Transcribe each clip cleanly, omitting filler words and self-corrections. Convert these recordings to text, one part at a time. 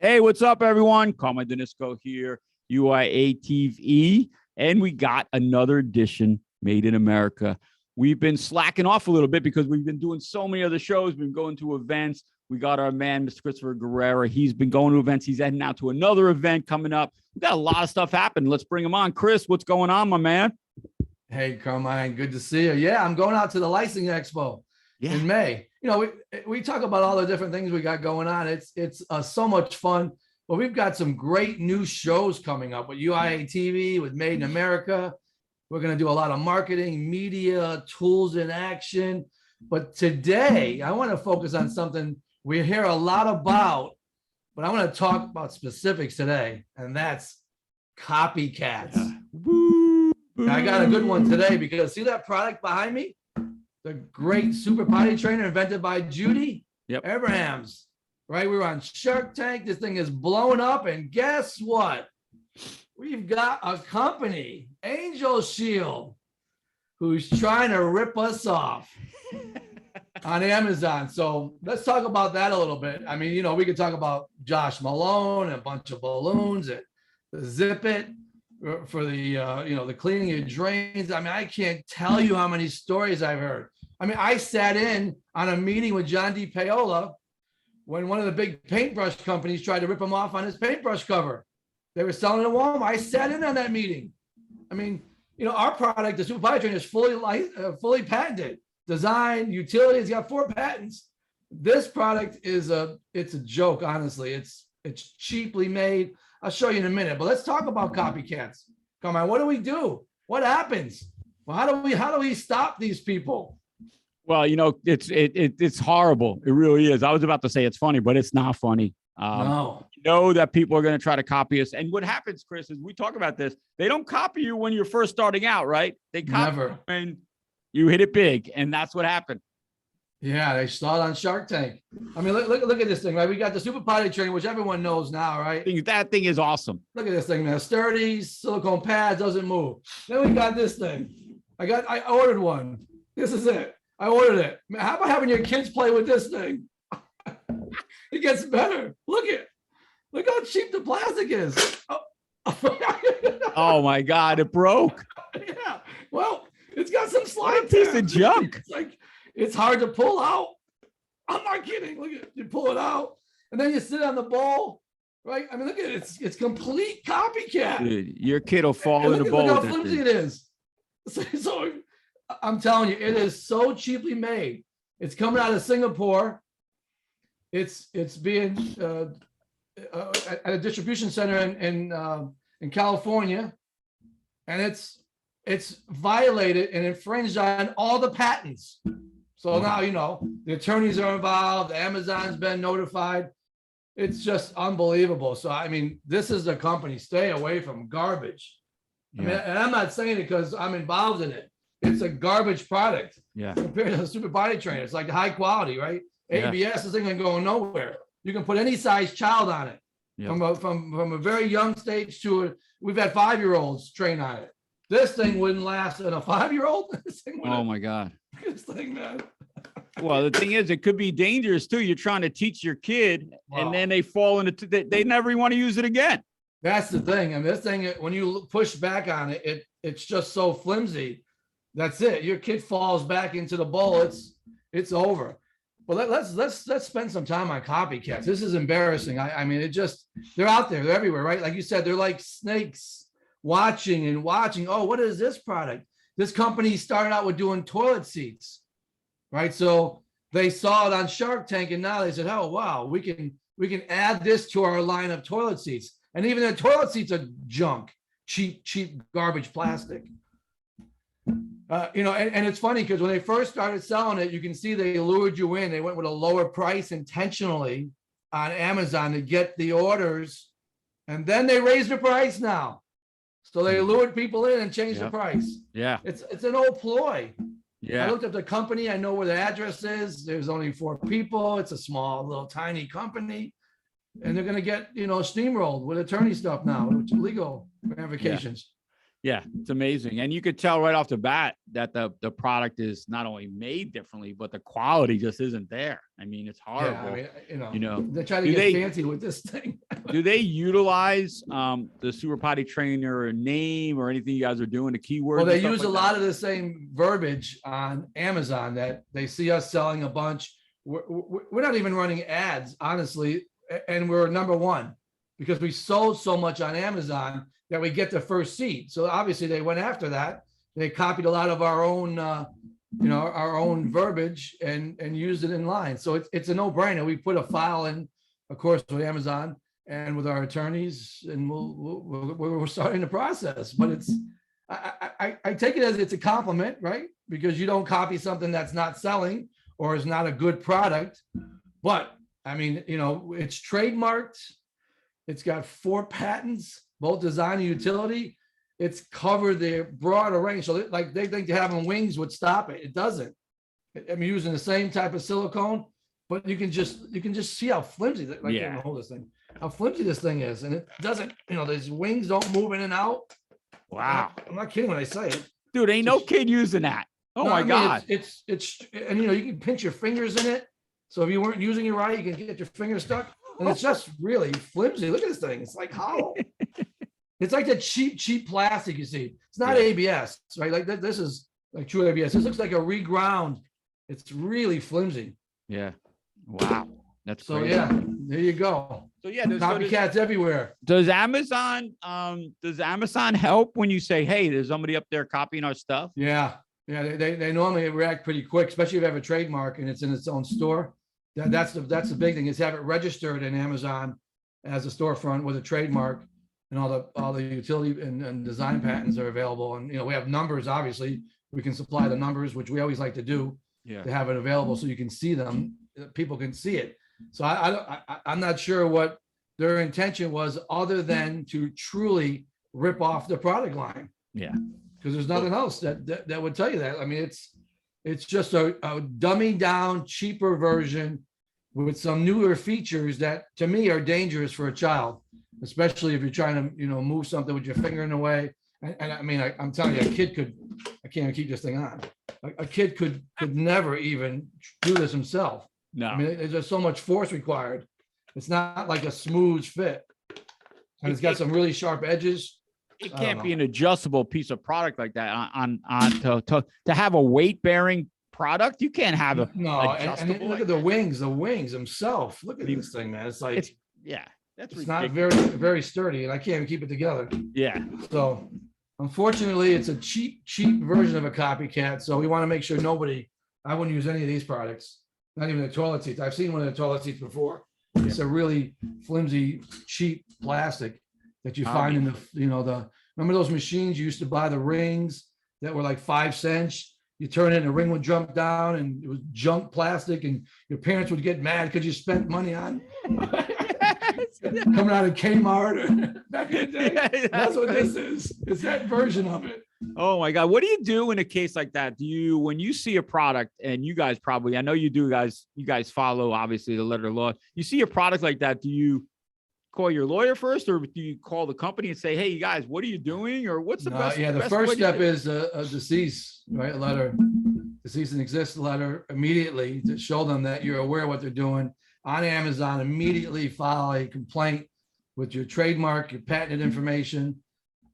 Hey, what's up, everyone? Carmine Danisco here, UIA TV, and we got another edition made in America. We've been slacking off a little bit because we've been doing so many other shows. We've been going to events. We got our man, Mr. Christopher Guerrera. He's been going to events. He's heading out to another event coming up. We got a lot of stuff happening. Let's bring him on. Chris, what's going on, my man? Hey, Carmine, good to see you. Yeah, I'm going out to the Licensing Expo in May. You know, we talk about all the different things we got going on. It's so much fun. But we've got some great new shows coming up with UIA TV, with Made in America. We're going to do a lot of marketing, media, tools in action. But today, I want to focus on something we hear a lot about, but I want to talk about specifics today, and that's copycats. Yeah. I got a good one today because see that product behind me? The great super potty trainer invented by Judy Abrahams. Right? We were on Shark Tank. This thing is blowing up. And guess what? We've got a company, Angel Shield, who's trying to rip us off on Amazon. So let's talk about that a little bit. I mean, you know, we could talk about Josh Malone and a bunch of balloons and the Zip It for the, you know, the cleaning your drains. I mean, I can't tell you how many stories I've heard. I mean, I sat in on a meeting with John D. Paola when one of the big paintbrush companies tried to rip him off on his paintbrush cover. They were selling it at Walmart. I sat in on that meeting. I mean, you know, our product, the Super Potty Trainer, is fully patented. Design, utility, it's got 4 patents. This product is it's a joke, honestly. It's cheaply made. I'll show you in a minute, but let's talk about copycats. Come on, what do we do? What happens? Well, how do we stop these people? Well, you know, it's horrible. It really is. I was about to say it's funny, but it's not funny. No. You know that people are going to try to copy us. And what happens, Chris, is we talk about this. They don't copy you when you're first starting out, right? They copy you when you hit it big. And that's what happened. Yeah, they saw it on Shark Tank. I mean, look at this thing, right? We got the Super Potty Trainer, which everyone knows now, right? That thing is awesome. Look at this thing, man. Sturdy, silicone pads, doesn't move. Then we got this thing. I ordered one. This is it. I ordered it. How about having your kids play with this thing? It gets better. Look how cheap the plastic is. Oh my God, it broke. Yeah. Well, it's got some slide. What a piece of junk. It's like it's hard to pull out. I'm not kidding. Look at it. You pull it out, and then you sit on the ball, right? I mean, look at it. It's complete copycat. Dude, your kid will fall in the bowl. Look how flimsy it is. So I'm telling you, it is so cheaply made. It's coming out of Singapore. It's being at a distribution center in California, and it's violated and infringed on all the patents. So now, you know, the attorneys are involved. Amazon's been notified. It's just unbelievable. So, I mean, this is the company. Stay away from garbage. I mean, and I'm not saying it because I'm involved in it. It's a garbage product. Yeah. Compared to the Super Potty Trainer, it's like high quality, right? ABS, this thing ain't going nowhere. You can put any size child on it. From a very young stage to we've had 5-year-olds train on it. This thing wouldn't last in a 5-year-old. Oh my God. This thing, man. Well, the thing is, it could be dangerous too. You're trying to teach your kid, and then they fall into they never want to use it again. That's the thing. I mean, this thing, when you push back on it, it's just so flimsy. That's it. Your kid falls back into the bowl. It's over. But let's spend some time on copycats. This is embarrassing. I mean, they're out there. They're everywhere, right? Like you said, they're like snakes watching and watching. Oh, what is this product? This company started out with doing toilet seats, right? So they saw it on Shark Tank, and now they said, oh, wow, we can add this to our line of toilet seats. And even the toilet seats are junk, cheap garbage plastic. You know, and it's funny because when they first started selling it, you can see they lured you in. They went with a lower price intentionally on Amazon to get the orders, and then they raised the price now. So they lured people in and changed the price. Yeah, it's an old ploy. Yeah, I looked up the company. I know where the address is. There's only 4 people. It's a small, little, tiny company, and they're going to get, you know, steamrolled with attorney stuff now, which legal ramifications. Yeah, it's amazing. And you could tell right off the bat that the product is not only made differently, but the quality just isn't there. I mean, it's horrible. Yeah, I mean, You know, they try to do get fancy with this thing. do they utilize the Super Potty Trainer name or anything you guys are doing, the keywords? Well, they use a lot of the same verbiage on Amazon that they see us selling a bunch. We're not even running ads, honestly, and we're number one because we sold so much on Amazon that we get the first seat. So obviously they went after that. They copied a lot of our own, our own verbiage and used it in line. So it's a no-brainer. We put a file in, of course, with Amazon and with our attorneys, and we're starting the process. But it's I take it as it's a compliment, right? Because you don't copy something that's not selling or is not a good product. But I mean, it's trademarked. It's got 4 patents, both design and utility. It's covered the broader range. So like they think having wings would stop it. It doesn't. I'm using the same type of silicone, but you can just see how flimsy. Like, I can't hold this thing. How flimsy this thing is, and it doesn't. These wings don't move in and out. Wow, I'm not kidding when I say it, dude. Ain't no kid using that. Oh my God. It's and you can pinch your fingers in it. So if you weren't using it right, you can get your fingers stuck. And it's just really flimsy. Look at this thing. It's like hollow. It's like the cheap plastic you see. It's not ABS, right? Like this is like true ABS. This looks like a reground. It's really flimsy. Yeah. Wow. That's so crazy. Yeah. There you go. So yeah, copycats everywhere. Does Amazon help when you say, hey, there's somebody up there copying our stuff? Yeah. Yeah. They normally react pretty quick, especially if you have a trademark and it's in its own store. That's the big thing is have it registered in Amazon as a storefront with a trademark, and all the utility and design patents are available. And we have numbers. Obviously, we can supply the numbers, which we always like to do, to have it available so you can see them. People can see it. So I'm not sure what their intention was, other than to truly rip off the product line. Yeah, because there's nothing else that would tell you that. I mean, it's just a dummy down, cheaper version with some newer features that to me are dangerous for a child, especially if you're trying to, move something with your finger in the way. And I mean, I'm telling you, a kid could, I can't even keep this thing on. A kid could never even do this himself. No. I mean, there's just so much force required. It's not like a smooth fit. And it's got some really sharp edges. It can't be an adjustable piece of product like that to have a weight bearing product. You can't have a and look at the wings themselves. Look at this thing, man. It's like it's ridiculous. Not very, very sturdy, and I can't even keep it together. Yeah. So unfortunately, it's a cheap version of a copycat. So we want to make sure I wouldn't use any of these products, not even the toilet seats. I've seen one of the toilet seats before. It's a really flimsy, cheap plastic that you find in remember those machines you used to buy, the rings that were like 5 cents? You turn it and the ring would jump down, and it was junk plastic, and your parents would get mad because you spent money on coming out of Kmart back in the day. That's what this is. It's that version of it. Oh my God. What do you do in a case like that? When you see a product, and you guys probably, I know you do, you guys follow obviously the letter of law. You see a product like that, do you call your lawyer first, or do you call the company and say, hey, you guys, what are you doing? Or what's the best? Yeah, the first step is a cease, right? A letter, the cease and desist letter immediately to show them that you're aware of what they're doing. On Amazon, immediately file a complaint with your trademark, your patented information,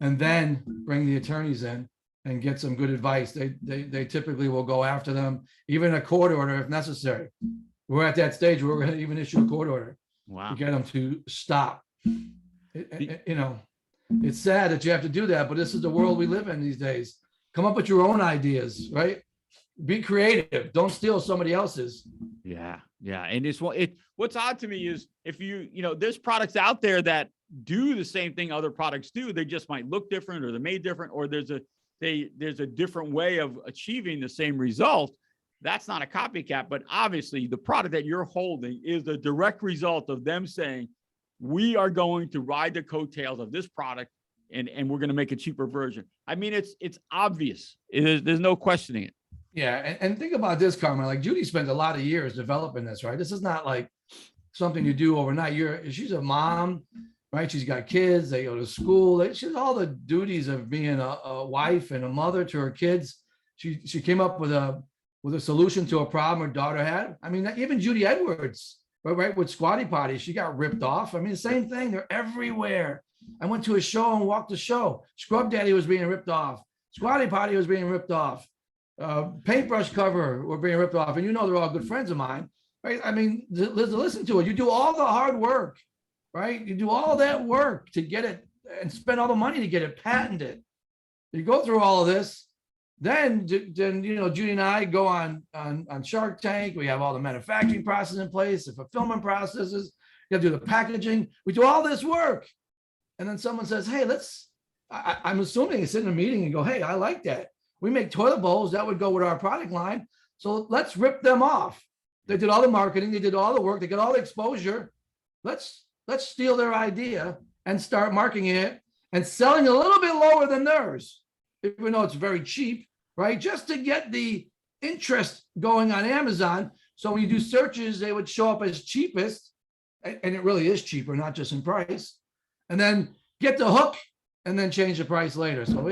and then bring the attorneys in and get some good advice. They typically will go after them, even a court order if necessary. We're at that stage where we're going to even issue a court order. Wow. To get them to stop. It's sad that you have to do that, but this is the world we live in these days. Come up with your own ideas, right? Be creative. Don't steal somebody else's. Yeah. And what's odd to me is if there's products out there that do the same thing other products do. They just might look different, or they're made different, or there's a different way of achieving the same result. That's not a copycat, but obviously the product that you're holding is a direct result of them saying, we are going to ride the coattails of this product, and we're going to make a cheaper version. I mean, it's obvious. There's no questioning it. Yeah. And think about this, Carmen. Like Judy spent a lot of years developing this, right? This is not like something you do overnight. She's a mom. right? She's got kids. They go to school. She has all the duties of being a wife and a mother to her kids. She came up with a solution to a problem her daughter had. I mean, even Judy Edwards, right, with Squatty Potty, she got ripped off. I mean, the same thing. They're everywhere. I went to a show and walked the show. Scrub Daddy was being ripped off. Squatty Potty was being ripped off. Paintbrush cover were being ripped off. And you know, they're all good friends of mine, right? I mean, listen to it. You do all the hard work, right? You do all that work to get it and spend all the money to get it patented. You go through all of this. Then you know, Judy and I go on Shark Tank. We have all the manufacturing process in place, the fulfillment processes. You have to do the packaging. We do all this work. And then someone says, hey, I'm assuming they sit in a meeting and go, hey, I like that. We make toilet bowls that would go with our product line. So let's rip them off. They did all the marketing. They did all the work. They got all the exposure. Let's steal their idea and start marketing it and selling a little bit lower than theirs, even though it's very cheap, right? Just to get the interest going on Amazon. So when you do searches, they would show up as cheapest, and it really is cheaper, not just in price. And then get the hook and then change the price later. So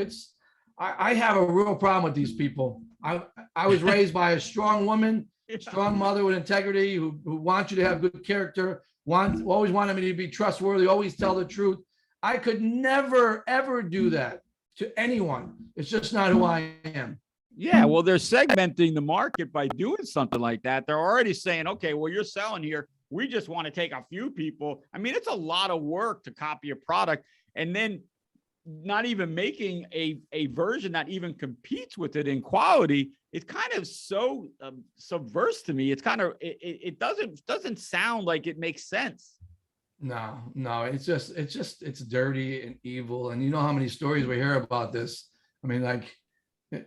I have a real problem with these people. I was raised by a strong woman, strong mother with integrity, who wants you to have good character, always wanted me to be trustworthy, always tell the truth. I could never, ever do that to anyone. It's just not who I am. Yeah, well, they're segmenting the market by doing something like that. They're already saying, okay, well, you're selling here. We just want to take a few people. I mean, it's a lot of work to copy a product and then not even making a version that even competes with it in quality. It's kind of so subversive to me. It's kind of, it doesn't sound like it makes sense. No, it's dirty and evil. And you know how many stories we hear about this. I mean, like,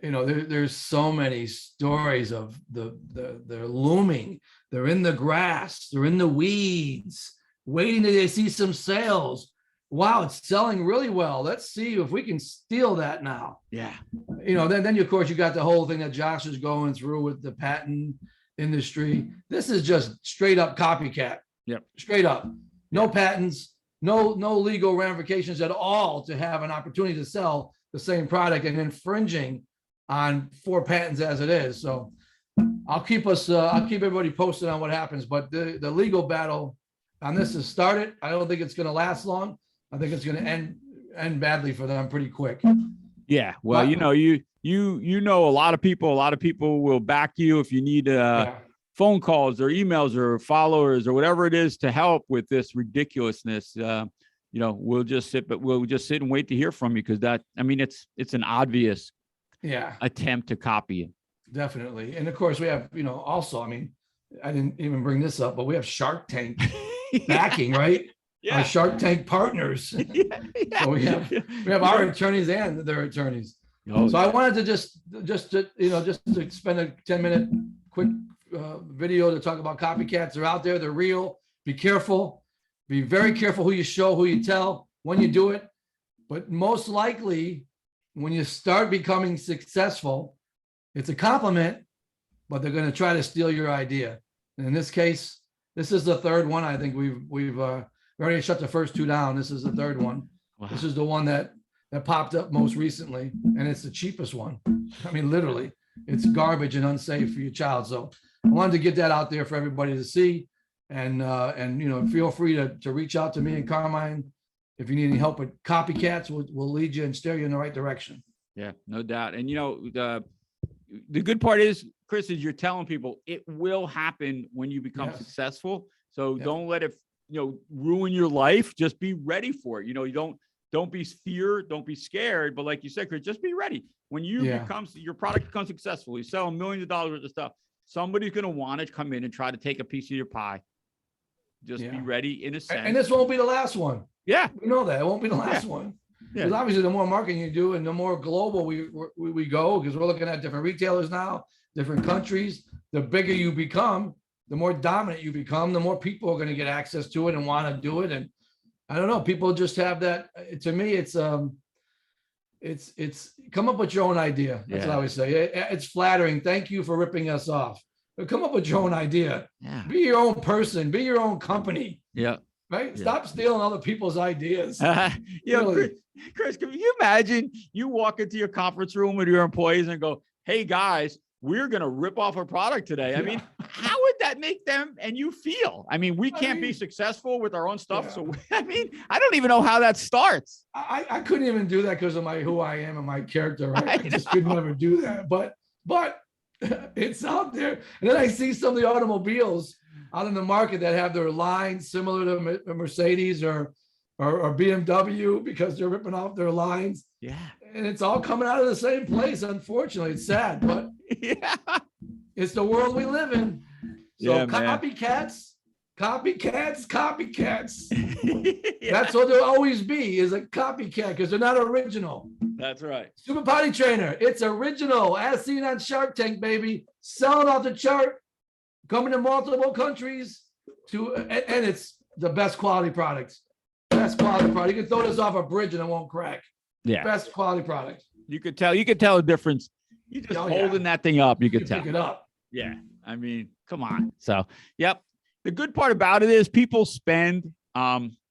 you know, there's so many stories of they're looming. They're in the grass. They're in the weeds, waiting till they see some sales. Wow, it's selling really well. Let's see if we can steal that now. Yeah. You know, then of course you got the whole thing that Josh is going through with the patent industry. This is just straight up copycat. Yep. Straight up. No patents, no legal ramifications at all to have an opportunity to sell the same product and infringing on 4 patents as it is. So I'll keep everybody posted on what happens, but the legal battle on this has started. I don't think it's going to last long. I think it's going to end badly for them pretty quick. Yeah. Well, you know, you know, a lot of people will back you if you need phone calls or emails or followers or whatever it is to help with this ridiculousness. You know, we'll just sit and wait to hear from you, because it's an obvious attempt to copy it. Definitely. And of course we have, you know, also, I mean, I didn't even bring this up, but we have Shark Tank backing, right? Yeah. Our Shark Tank partners. Yeah. So we have our attorneys and their attorneys. So I wanted to just to spend a 10-minute quick video to talk about copycats. They're out there. They're real. Be careful. Be very careful who you show, who you tell, when you do it. But most likely, when you start becoming successful, it's a compliment, but they're going to try to steal your idea. And in this case, this is the third one. I think we've already shut the first 2 down. This is the third one. Wow. This is the one that popped up most recently, and it's the cheapest one. I mean, literally, it's garbage and unsafe for your child. So I wanted to get that out there for everybody to see. And you know, feel free to reach out to me and Carmine if you need any help with copycats. We'll lead you and steer you in the right direction. Yeah, no doubt. And you know, the good part is, Chris, is you're telling people it will happen when you become successful. So don't let it, you know, ruin your life. Just be ready for it. You know, you don't be don't be scared. But like you said, Chris, just be ready. When you your product becomes successful, you sell millions of dollars worth of stuff, somebody's going to want to come in and try to take a piece of your pie. Just be ready in a sense. And this won't be the last one. Yeah. We know that. It won't be the last one. Because obviously the more marketing you do and the more global we go, because we're looking at different retailers now, different countries, the bigger you become, the more dominant you become, the more people are going to get access to it and want to do it. And I don't know, people just have that. To me, it's come up with your own idea. That's what I always say. It's flattering. Thank you for ripping us off. But come up with your own idea. Yeah. Be your own person. Be your own company. Yeah. right? Yeah. Stop stealing other people's ideas. Really. Chris, can you imagine you walk into your conference room with your employees and go, hey guys, we're going to rip off a product today. I mean, how would that make them and you feel? I mean, we can't be successful with our own stuff. Yeah. So, I mean, I don't even know how that starts. I couldn't even do that because of who I am and my character. Right? I just could never do that. But it's out there. And then I see some of the automobiles out in the market that have their lines similar to Mercedes or BMW because they're ripping off their lines. Yeah. And it's all coming out of the same place. Unfortunately, it's sad, but it's the world we live in. So copycats. That's what they'll always be, is a copycat, because they're not original. That's right. Super Potty Trainer. It's original, as seen on Shark Tank, baby. Selling off the chart, coming to multiple countries, and it's the best quality products. Best quality product. You can throw this off a bridge and it won't crack. Yeah. Best quality product. You could tell a difference. You just holding that thing up, you could tell. Pick it up. Yeah. I mean, come on. So, yep. The good part about it is people spend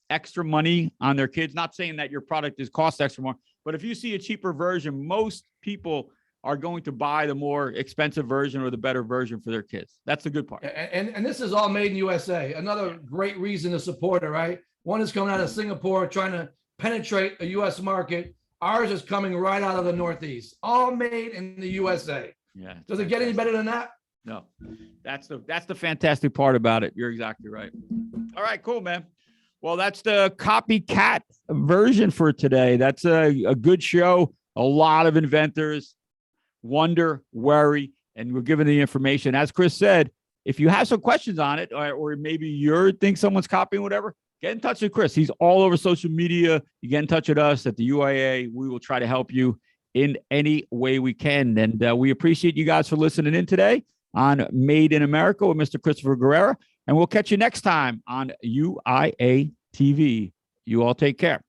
extra money on their kids. Not saying that your product costs extra more, but if you see a cheaper version, most people are going to buy the more expensive version or the better version for their kids. That's the good part. And this is all made in USA. Another great reason to support it, right? One is coming out of Singapore, trying to penetrate a U.S. market. Ours is coming right out of the Northeast, all made in the USA. Yeah. Does it get any better than that? No. That's the fantastic part about it. You're exactly right. All right, cool, man. Well, that's the copycat version for today. That's a good show. A lot of inventors wonder, worry, and we're giving the information. As Chris said, if you have some questions on it, or maybe you think someone's copying whatever, get in touch with Chris. He's all over social media. You get in touch with us at the UIA. We will try to help you in any way we can. And we appreciate you guys for listening in today on Made in America with Mr. Christopher Guerrera. And we'll catch you next time on UIA TV. You all take care.